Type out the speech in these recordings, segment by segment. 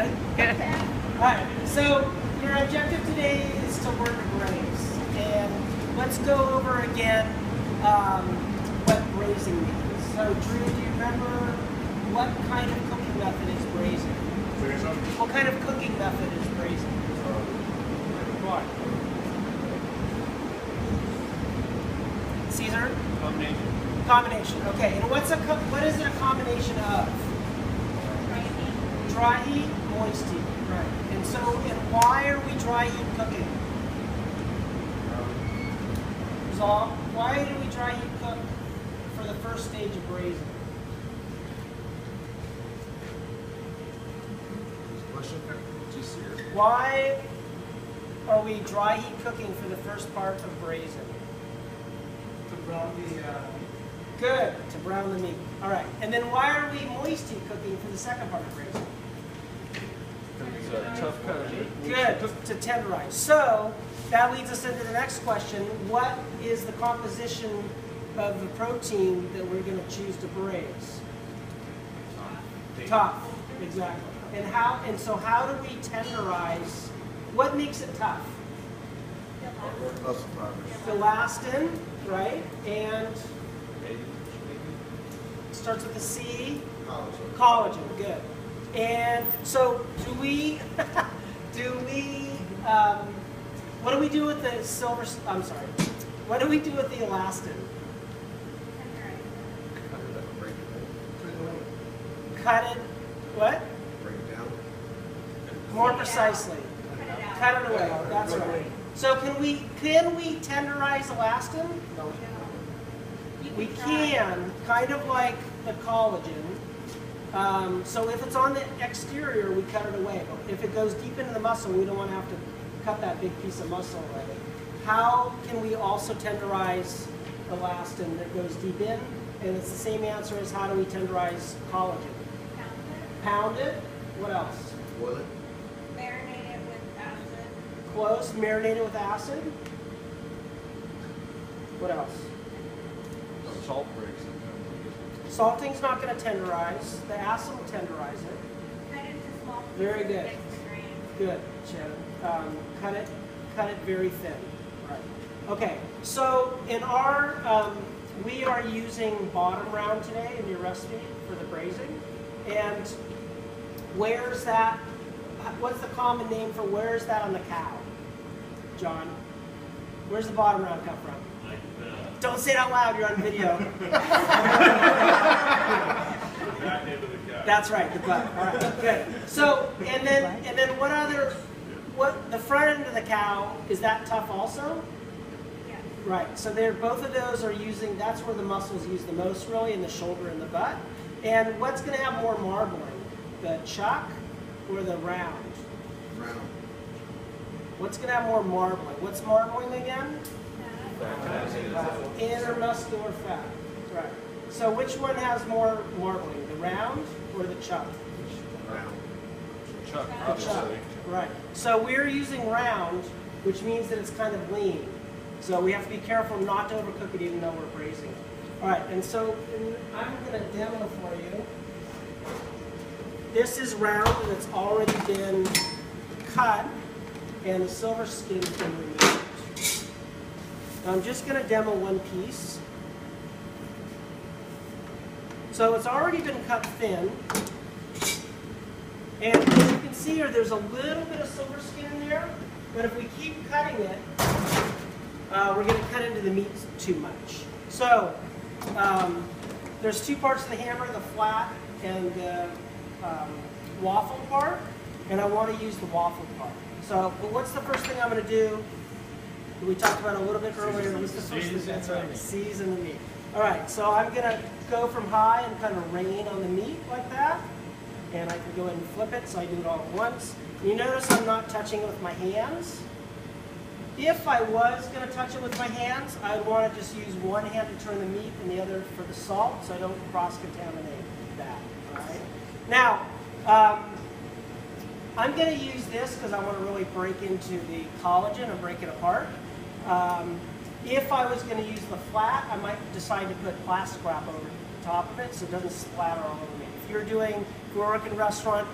Good? Good. All right, so your objective today is to learn to braise. And let's go over again what braising means. So Drew, do you remember what kind of cooking method is braising? What kind of cooking method is braising? What? Caesar? Combination. Combination. Okay. And what is it a combination of? Dry heat, moist heat. Right. And so, and why are we dry heat cooking? Resolve. Why do we dry heat cook for the first stage of braising? Why are we dry heat cooking for the first part of braising? To brown the Good, to brown the meat. All right, and then why are we moist heat cooking for the second part of braising? it's a tough kind of meat. Good, to tenderize. So that leads us into the next question. What is the composition of the protein that we're going to choose to braise? Tough, exactly. And so how do we tenderize? What makes it tough? Elastin, right? And starts with a C. Collagen. Good. And so what do we do with the silver? I'm sorry. What do we do with the elastin? Cut it. What? Break it down. More precisely. Cut it away. That's right. So can we tenderize elastin? No. We can, kind of like the collagen. So if it's on the exterior, we cut it away. But if it goes deep into the muscle, we don't want to have to cut that big piece of muscle away. How can we also tenderize elastin that goes deep in? And it's the same answer as how do we tenderize collagen? Pound it. What else? Boil it. Marinate it with acid. Close. Marinate it with acid. What else? Salt breaks it. Salting's not going to tenderize. The acid will tenderize it. Cut into small pieces. Very good. Mix the grains. Good, Shannon. Cut it very thin. Right. Okay. So in our, we are using bottom round today in your recipe for the braising. And where's that? What's the common name for where's that on the cow? John, where's the bottom round come from? Don't say it out loud. You're on video. That's right, the butt. All right, good. So, and then what the front end of the cow, is that tough also? Yeah. Right. So both of those are using. That's where the muscles use the most, really, in the shoulder and the butt. And what's going to have more marbling, the chuck or the round? Round. What's going to have more marbling? What's marbling again? Intermuscular fat. Right. So which one has more marbling, the round or the chuck? Round. Chuck, The chuck. obviously. Right. So we're using round, which means that it's kind of lean. So we have to be careful not to overcook it even though we're braising it. All right, and so I'm going to demo for you. This is round and it's already been cut and the silver skin's been removed. I'm just going to demo one piece. So it's already been cut thin. And as you can see here, there's a little bit of silver skin in there. But if we keep cutting it, we're going to cut into the meat too much. So there's two parts of the hammer, the flat and the waffle part. And I want to use the waffle part. So, but what's the first thing I'm going to do? We talked about a little bit earlier. What's the first thing? That's right. Season the meat. All right. So I'm going to go from high and kind of rain on the meat like that. And I can go ahead and flip it, so I do it all at once. You notice I'm not touching it with my hands. If I was going to touch it with my hands, I would want to just use one hand to turn the meat and the other for the salt, so I don't cross-contaminate that. All right. Now, I'm going to use this because I want to really break into the collagen and break it apart. If I was going to use the flat, I might decide to put plastic wrap over the top of it so it doesn't splatter all over me. If you're working in a restaurant,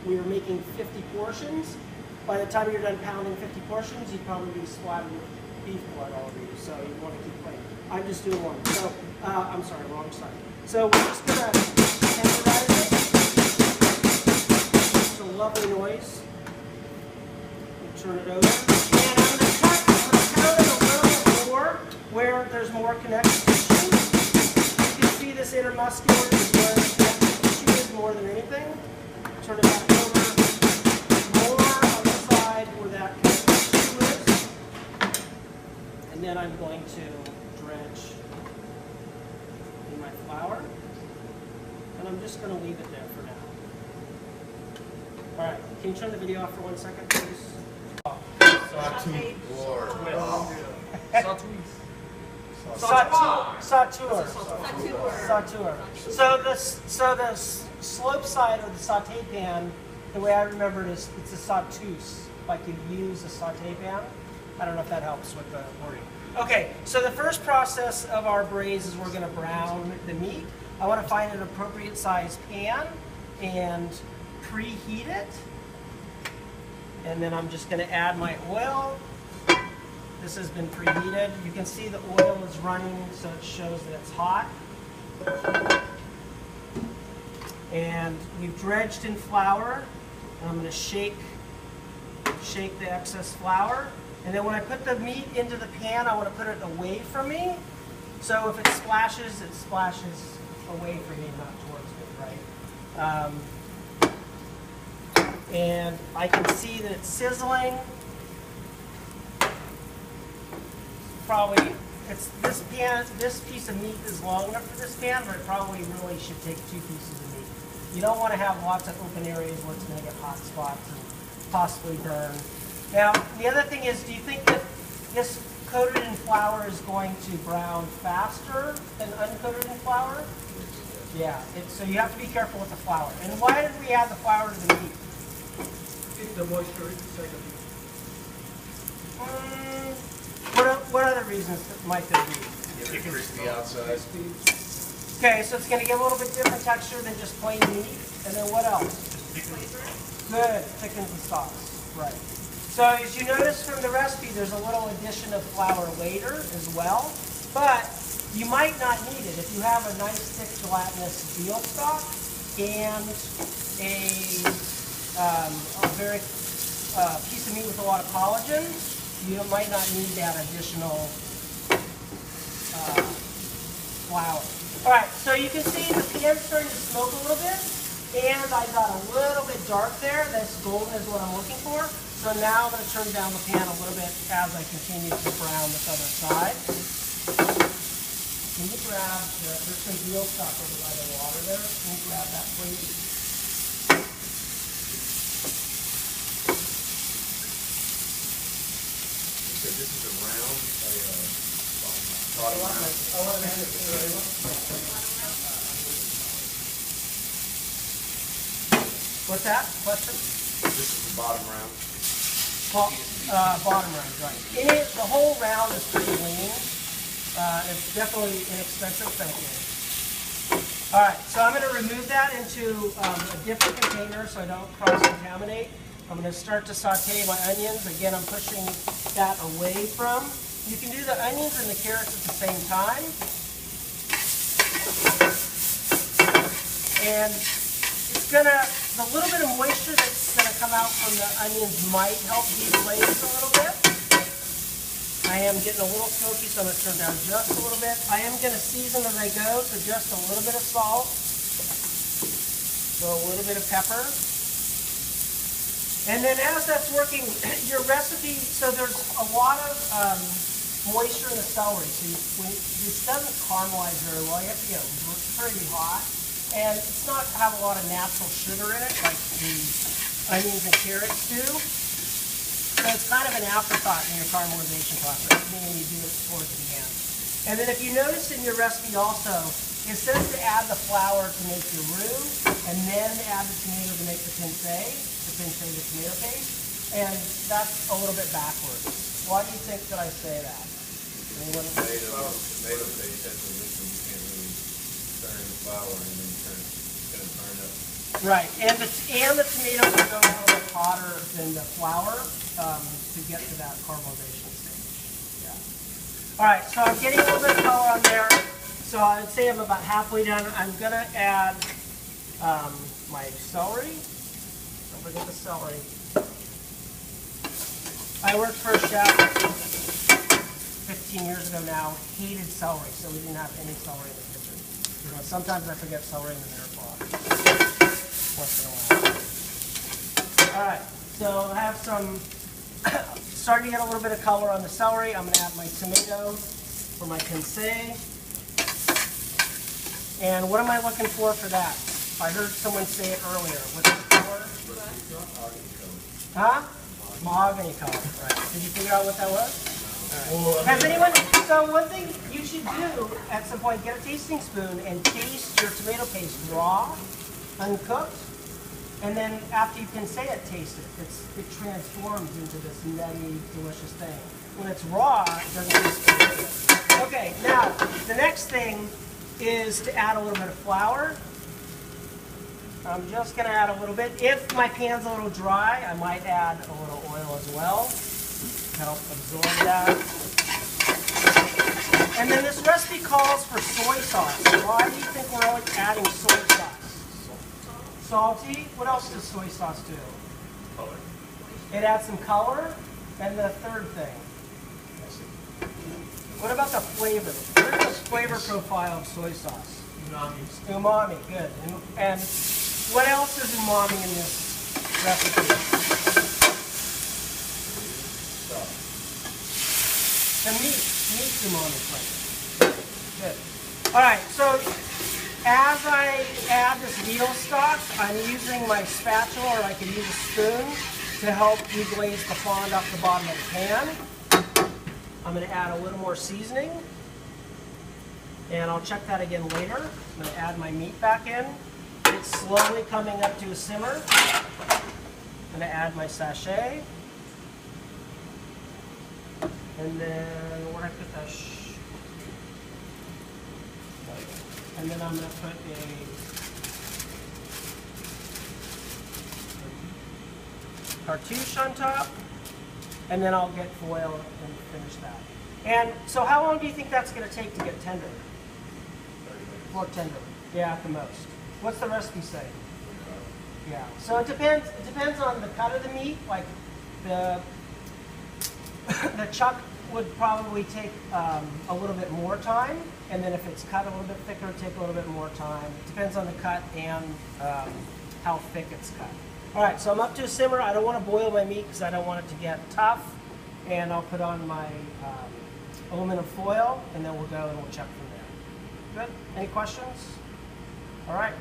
we were making 50 portions. By the time you're done pounding 50 portions, you'd probably be splattered with beef blood all over you, so you want to keep playing. I'm just doing one. So, I'm sorry, wrong side. So we're just going to tenderize it. It's a lovely noise. We'll turn it over. And I'm going to pound it a little bit more where there's more connective tissue. You can see this intermuscular is where the connective tissue is more than anything. Turn it back over. And then I'm going to dredge in my flour. And I'm just going to leave it there for now. All right, can you turn the video off for 1 second, please? Sauteed. Sauteur. So the slope side of the saute pan, the way I remember it is it's a sauteuse, like you use a saute pan. I don't know if that helps with the wording. Okay, so the first process of our braise is we're going to brown the meat. I want to find an appropriate size pan and preheat it. And then I'm just going to add my oil. This has been preheated. You can see the oil is running, so it shows that it's hot. And we've dredged in flour. And I'm going to shake the excess flour. And then when I put the meat into the pan, I want to put it away from me. So if it splashes away from me, not towards me, right? And I can see that it's sizzling. Probably, this piece of meat is long enough for this pan, but it probably really should take 2 pieces of meat. You don't want to have lots of open areas where it's going to get hot spots and possibly burn. Now, the other thing is, do you think that this coated in flour is going to brown faster than uncoated in flour? Yeah, so you have to be careful with the flour. And why did we add the flour to the meat? Keep the moisture inside the meat. What other reasons might there be? Get it crispy outside. Okay, so it's going to give a little bit different texture than just plain meat. And then what else? Good, thickens the sauce. Right. So as you notice from the recipe, there's a little addition of flour later as well, but you might not need it. If you have a nice thick gelatinous veal stock and a very piece of meat with a lot of collagen, you might not need that additional flour. All right, so you can see the pan's starting to smoke a little bit, and I got a little bit dark there. This golden is what I'm looking for. So now I'm going to turn down the pan a little bit as I continue to brown this other side. Can you grab, there's some veal stock over by the water there. Can you grab that, please? You said this is a round, I bottom round. want to hand it to you. What's that? Question? This is the bottom round. Bottom round, right. The whole round is pretty lean. It's definitely inexpensive, thank you. All right, so I'm going to remove that into a different container so I don't cross-contaminate. I'm going to start to saute my onions. Again, I'm pushing that away from. You can do the onions and the carrots at the same time. And it's going to, the little bit of moisture that's going to come out from the onions might help deflate a little bit. I am getting a little smoky, so I'm going to turn down just a little bit. I am going to season as I go, so just a little bit of salt. So a little bit of pepper. And then as that's working, your recipe, so there's a lot of moisture in the celery. So this doesn't caramelize very well. You have to get it pretty hot. And it's not have a lot of natural sugar in it like the onions and carrots do. So it's kind of an afterthought in your caramelization process, meaning you do it towards the end. And then if you notice in your recipe also, it says to add the flour to make your roux, and then add the tomato to make the tomato paste, and that's a little bit backwards. Why do you think that I say that? Anyone? Tomato paste has a liquid, you can't really turn the flour and then it's going to burn up Right, and the tomatoes will go a little bit hotter than the flour to get to that caramelization stage. Yeah. All right, so I'm getting a little bit of color on there. So I'd say I'm about halfway done. I'm gonna add my celery. Don't forget the celery. I worked for a chef 15 years ago now. Hated celery, so we didn't have any celery in the kitchen. You know, sometimes I forget celery in the dinner pot. Once in a while. All right, so I have some, starting to get a little bit of color on the celery. I'm gonna add my tomato for my pensée. And what am I looking for that? I heard someone say it earlier. What's the color? Huh? Mahogany color, right. Did you figure out what that was? All right. Has anyone, so one thing you should do at some point, get a tasting spoon and taste your tomato paste raw, uncooked, and then after you pensée it, taste it. It transforms into this nutty, delicious thing. When it's raw, it doesn't taste good. Okay, now, the next thing is to add a little bit of flour. I'm just going to add a little bit. If my pan's a little dry, I might add a little oil as well to help absorb that. And then this recipe calls for soy sauce. Why do you think we're always adding soy sauce? Salty. What else does soy sauce do? Color. It adds some color. And the third thing. What about the flavor? Where's the flavor profile of soy sauce? Umami. Umami, good. And what else is umami in this recipe? The meat's umami flavor. Good. All right, so as I add this veal stock, I'm using my spatula, or I can use a spoon, to help deglaze the fond off the bottom of the pan. I'm going to add a little more seasoning, and I'll check that again later. I'm going to add my meat back in. It's slowly coming up to a simmer. I'm going to add my sachet. And then, where did I put that? And then I'm going to put a cartouche on top. And then I'll get foil and finish that. And so how long do you think that's going to take to get tender? Pork tender. Yeah, at the most. What's the recipe say? Yeah. So it depends. It depends on the cut of the meat. Like the chuck would probably take a little bit more time, and then if it's cut a little bit thicker, take a little bit more time. It depends on the cut and how thick it's cut. All right, so I'm up to a simmer. I don't want to boil my meat because I don't want it to get tough. And I'll put on my aluminum foil, and then we'll go and we'll check from there. Good? Any questions? All right.